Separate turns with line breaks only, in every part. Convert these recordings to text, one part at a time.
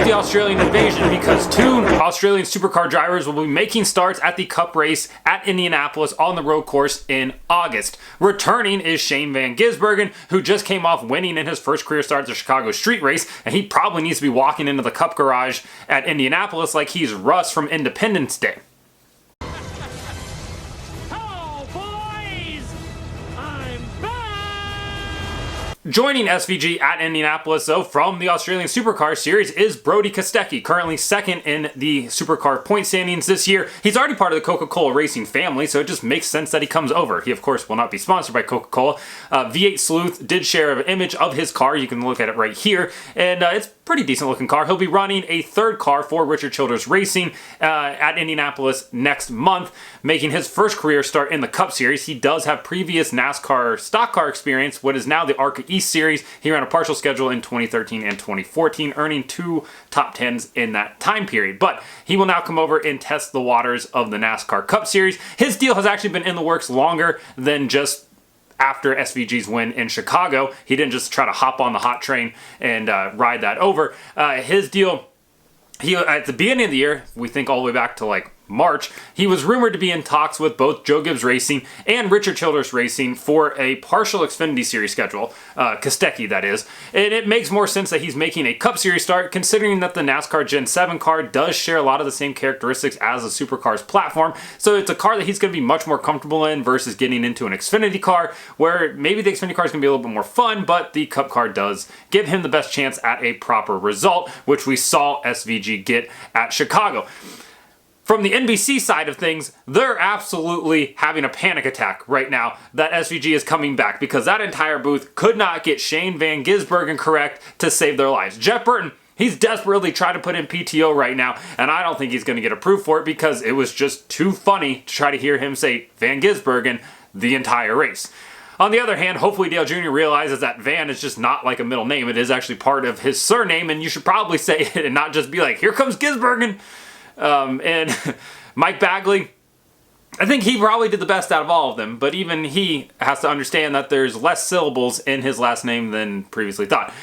the Australian invasion because two Australian supercar drivers will be making starts at the Cup race at Indianapolis on the road course in August. Returning is Shane Van Gisbergen, who just came off winning in his first career start at the Chicago street race, and he probably needs to be walking into the Cup garage at Indianapolis like he's Russ from Independence Day. Joining SVG at Indianapolis, though, from the Australian Supercar Series is Brodie Kostecki, currently second in the Supercar point standings this year. He's already part of the Coca-Cola Racing family, so it just makes sense that he comes over. He, of course, will not be sponsored by Coca-Cola. V8 Sleuth did share an image of his car. You can look at it right here, and it's a pretty decent looking car. He'll be running a third car for Richard Childress Racing at Indianapolis next month, making his first career start in the Cup Series. He does have previous NASCAR stock car experience, what is now the ARCA East Series. He ran a partial schedule in 2013 and 2014, earning 2 top 10s in that time period. But he will now come over and test the waters of the NASCAR Cup Series. His deal has actually been in the works longer than just after SVG's win in Chicago. He didn't just try to hop on the hot train and ride that over. His deal, at the beginning of the year, we think all the way back to like March, he was rumored to be in talks with both Joe Gibbs Racing and Richard Childress Racing for a partial Xfinity Series schedule, Kostecki that is, and it makes more sense that he's making a Cup Series start considering that the NASCAR Gen 7 car does share a lot of the same characteristics as the Supercars platform, so it's a car that he's going to be much more comfortable in versus getting into an Xfinity car where maybe the Xfinity car is going to be a little bit more fun, but the Cup car does give him the best chance at a proper result, which we saw SVG get at Chicago. From the NBC side of things, they're absolutely having a panic attack right now that SVG is coming back because that entire booth could not get Shane Van Gisbergen correct to save their lives. Jeff Burton, he's desperately trying to put in PTO right now, and I don't think he's going to get approved for it because it was just too funny to try to hear him say Van Gisbergen the entire race. On the other hand, hopefully Dale Jr. realizes that Van is just not like a middle name. It is actually part of his surname, and you should probably say it and not just be like, here comes Gisbergen. And Mike Bagley, I think he probably did the best out of all of them, but even he has to understand that there's less syllables in his last name than previously thought.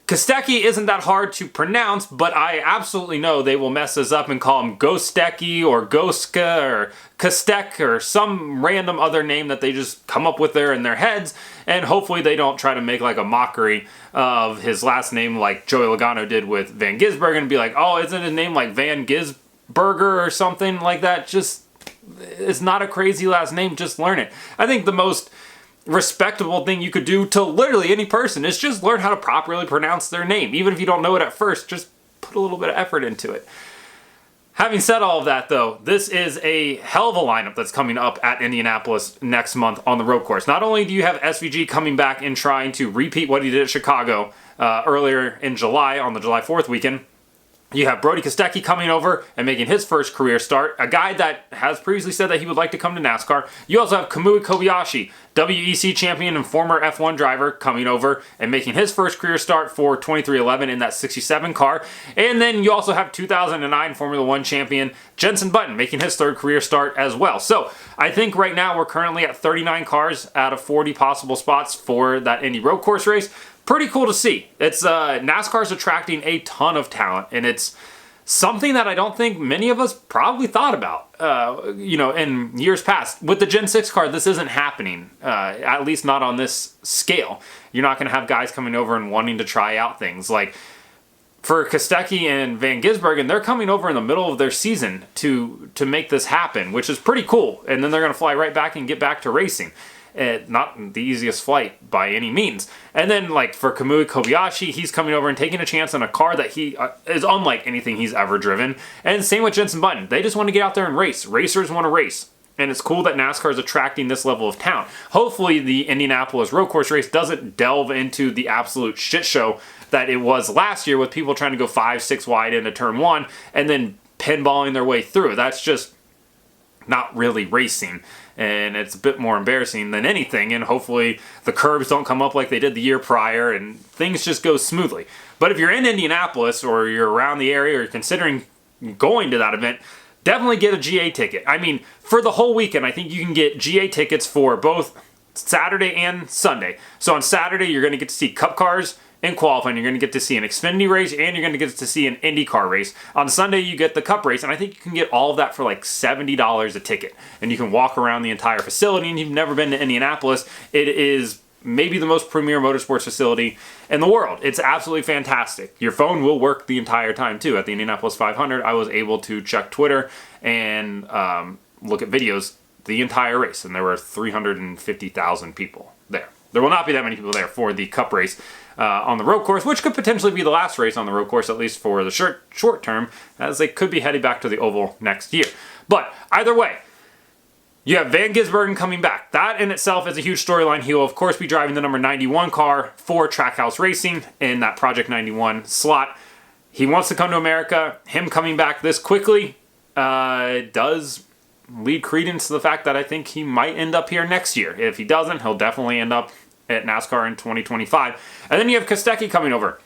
Kostecki isn't that hard to pronounce, but I absolutely know they will mess us up and call him Ghostecki or Goska or Kostek or some random other name that they just come up with there in their heads, and hopefully they don't try to make like a mockery of his last name like Joey Logano did with Van Gisbergen and be like, oh, isn't his name like Van Gisberger or something like that? Just, it's not a crazy last name, just learn it. I think the most respectable thing you could do to literally any person is just learn how to properly pronounce their name. Even if you don't know it at first, just put a little bit of effort into it. Having said all of that, though, this is a hell of a lineup that's coming up at Indianapolis next month on the road course. Not only do you have SVG coming back and trying to repeat what he did at Chicago earlier in July on the July 4th weekend, you have Brodie Kostecki coming over and making his first career start, a guy that has previously said that he would like to come to NASCAR. You also have Kamui Kobayashi, WEC champion and former F1 driver, coming over and making his first career start for 2311 in that 67 car. And then you also have 2009 Formula 1 champion Jenson Button making his third career start as well. So I think right now we're currently at 39 cars out of 40 possible spots for that Indy road course race. Pretty cool to see. It's NASCAR's attracting a ton of talent, and it's something that I don't think many of us probably thought about, in years past. With the Gen 6 car, this isn't happening, at least not on this scale. You're not going to have guys coming over and wanting to try out things. Like, for Kostecki and Van Gisbergen, they're coming over in the middle of their season to make this happen, which is pretty cool. And then they're going to fly right back and get back to racing. Not the easiest flight by any means. And then, like, for Kamui Kobayashi, he's coming over and taking a chance on a car that he is unlike anything he's ever driven. And same with Jenson Button. They just want to get out there and race. Racers want to race. And it's cool that NASCAR is attracting this level of talent. Hopefully the Indianapolis road course race doesn't delve into the absolute shit show that it was last year with people trying to go 5-6 wide into turn 1 and then pinballing their way through. That's just not really racing. And it's a bit more embarrassing than anything, and hopefully the curbs don't come up like they did the year prior, and things just go smoothly. But if you're in Indianapolis, or you're around the area, or you're considering going to that event, definitely get a GA ticket. I mean, for the whole weekend, I think you can get GA tickets for both Saturday and Sunday. So on Saturday, you're going to get to see Cup cars, in qualifying. You're going to get to see an Xfinity race, and you're going to get to see an IndyCar race. On Sunday, you get the Cup race, and I think you can get all of that for like $70 a ticket. And you can walk around the entire facility, and you've never been to Indianapolis. It is maybe the most premier motorsports facility in the world. It's absolutely fantastic. Your phone will work the entire time too. At the Indianapolis 500, I was able to check Twitter and look at videos the entire race, and there were 350,000 people there. There will not be that many people there for the Cup race on the road course, which could potentially be the last race on the road course, at least for the short term, as they could be heading back to the oval next year. But either way, you have Van Gisbergen coming back. That in itself is a huge storyline. He will, of course, be driving the number 91 car for Trackhouse Racing in that Project 91 slot. He wants to come to America. Him coming back this quickly does lead credence to the fact that I think he might end up here next year. If he doesn't, he'll definitely end up at NASCAR in 2025. And then you have Kostecki coming over,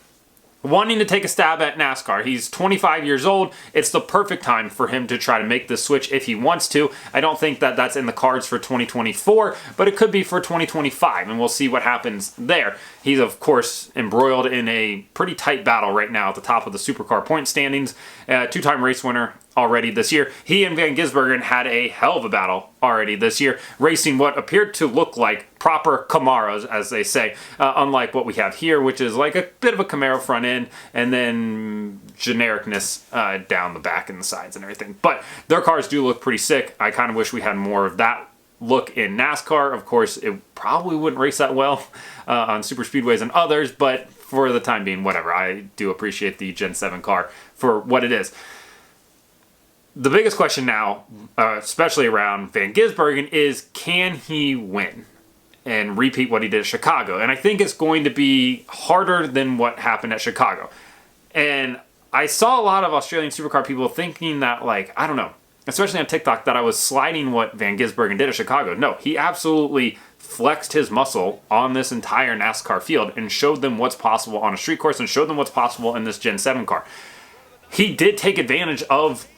wanting to take a stab at NASCAR. He's 25 years old. It's the perfect time for him to try to make the switch if he wants to. I don't think that that's in the cards for 2024, but it could be for 2025, and we'll see what happens there. He's, of course, embroiled in a pretty tight battle right now at the top of the Supercar point standings. Two-time race winner already this year. He and Van Gisbergen had a hell of a battle already this year, racing what appeared to look like proper Camaros, as they say, unlike what we have here, which is like a bit of a Camaro front end and then genericness down the back and the sides and everything. But their cars do look pretty sick. I kind of wish we had more of that look in NASCAR. Of course, it probably wouldn't race that well on super speedways and others, but for the time being, whatever. I do appreciate the Gen 7 car for what it is. The biggest question now, especially around Van Gisbergen, is can he win and repeat what he did at Chicago? And I think it's going to be harder than what happened at Chicago. And I saw a lot of Australian supercar people thinking that, like, I don't know, especially on TikTok, that I was sliding what Van Gisbergen did at Chicago. No, he absolutely flexed his muscle on this entire NASCAR field and showed them what's possible on a street course and showed them what's possible in this Gen 7 car. He did take advantage of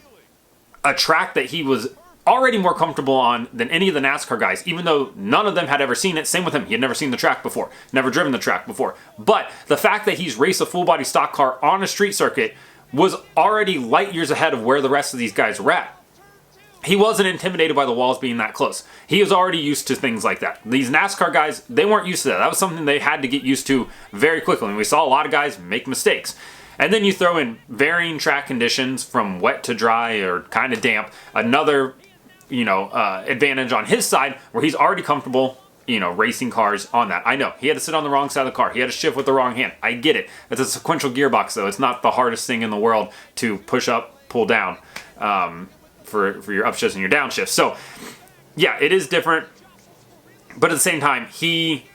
a track that he was already more comfortable on than any of the NASCAR guys, even though none of them had ever seen it. Same with him. He had never seen the track before, never driven the track before. But the fact that he's raced a full-body stock car on a street circuit was already light years ahead of where the rest of these guys were at. He wasn't intimidated by the walls being that close. He was already used to things like that. These NASCAR guys, they weren't used to that. That was something they had to get used to very quickly. And we saw a lot of guys make mistakes. And then you throw in varying track conditions from wet to dry or kind of damp. Another, advantage on his side where he's already comfortable, racing cars on that. I know he had to sit on the wrong side of the car. He had to shift with the wrong hand. I get it. It's a sequential gearbox though. It's not the hardest thing in the world to push up, pull down for your upshifts and your downshifts. So yeah, it is different. But at the same time, he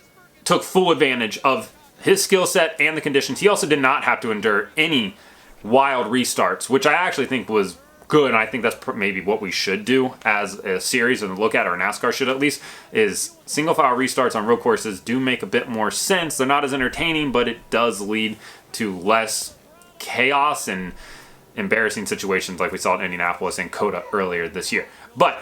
took full advantage of his skill set and the conditions. He also did not have to endure any wild restarts, which I actually think was good. And I think that's maybe what we should do as a series and look at, or NASCAR should at least, is single file restarts on road courses do make a bit more sense. They're not as entertaining, but it does lead to less chaos and embarrassing situations like we saw in Indianapolis and COTA earlier this year. But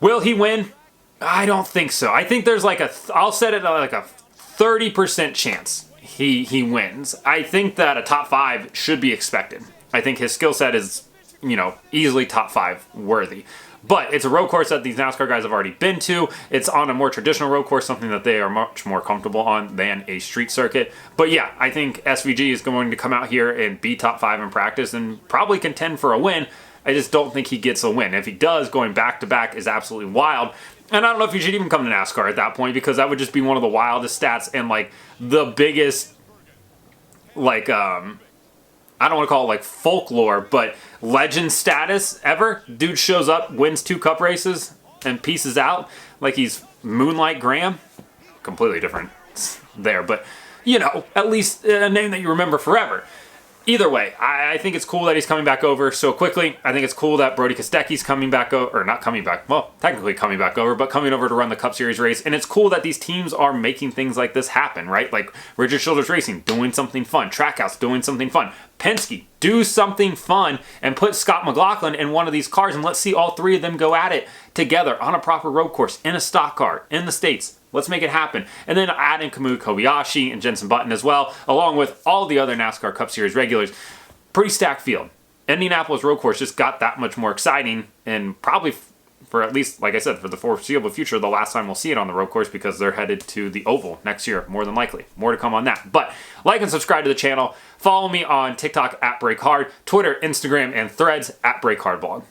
will he win? I don't think so. I think there's I'll set it like a 30% chance he wins. I think that a top 5 should be expected. I think his skill set is, easily top 5 worthy. But it's a road course that these NASCAR guys have already been to. It's on a more traditional road course, something that they are much more comfortable on than a street circuit. But yeah, I think SVG is going to come out here and be top 5 in practice and probably contend for a win. I just don't think he gets a win. If he does, going back-to-back is absolutely wild. And I don't know if he should even come to NASCAR at that point, because that would just be one of the wildest stats and the biggest, I don't want to call it folklore, but legend status ever. Dude shows up, wins 2 cup races, and pieces out like he's Moonlight Graham. Completely different there, but at least a name that you remember forever. Either way, I think it's cool that he's coming back over so quickly. I think it's cool that Brodie Kostecki's coming back over, or not coming back, well, technically coming back over, but coming over to run the Cup Series race. And it's cool that these teams are making things like this happen, right? Like Richard Childress Racing doing something fun, Trackhouse doing something fun, Penske do something fun and put Scott McLaughlin in one of these cars and let's see all 3 of them go at it together on a proper road course, in a stock car, in the States. Let's make it happen. And then add in Kamui Kobayashi and Jenson Button as well, along with all the other NASCAR Cup Series regulars. Pretty stacked field. Indianapolis road course just got that much more exciting, and probably for at least, like I said, for the foreseeable future, the last time we'll see it on the road course, because they're headed to the Oval next year, more than likely. More to come on that. But like and subscribe to the channel. Follow me on TikTok @BreakHard, Twitter, Instagram, and Threads @BreakHardBlog.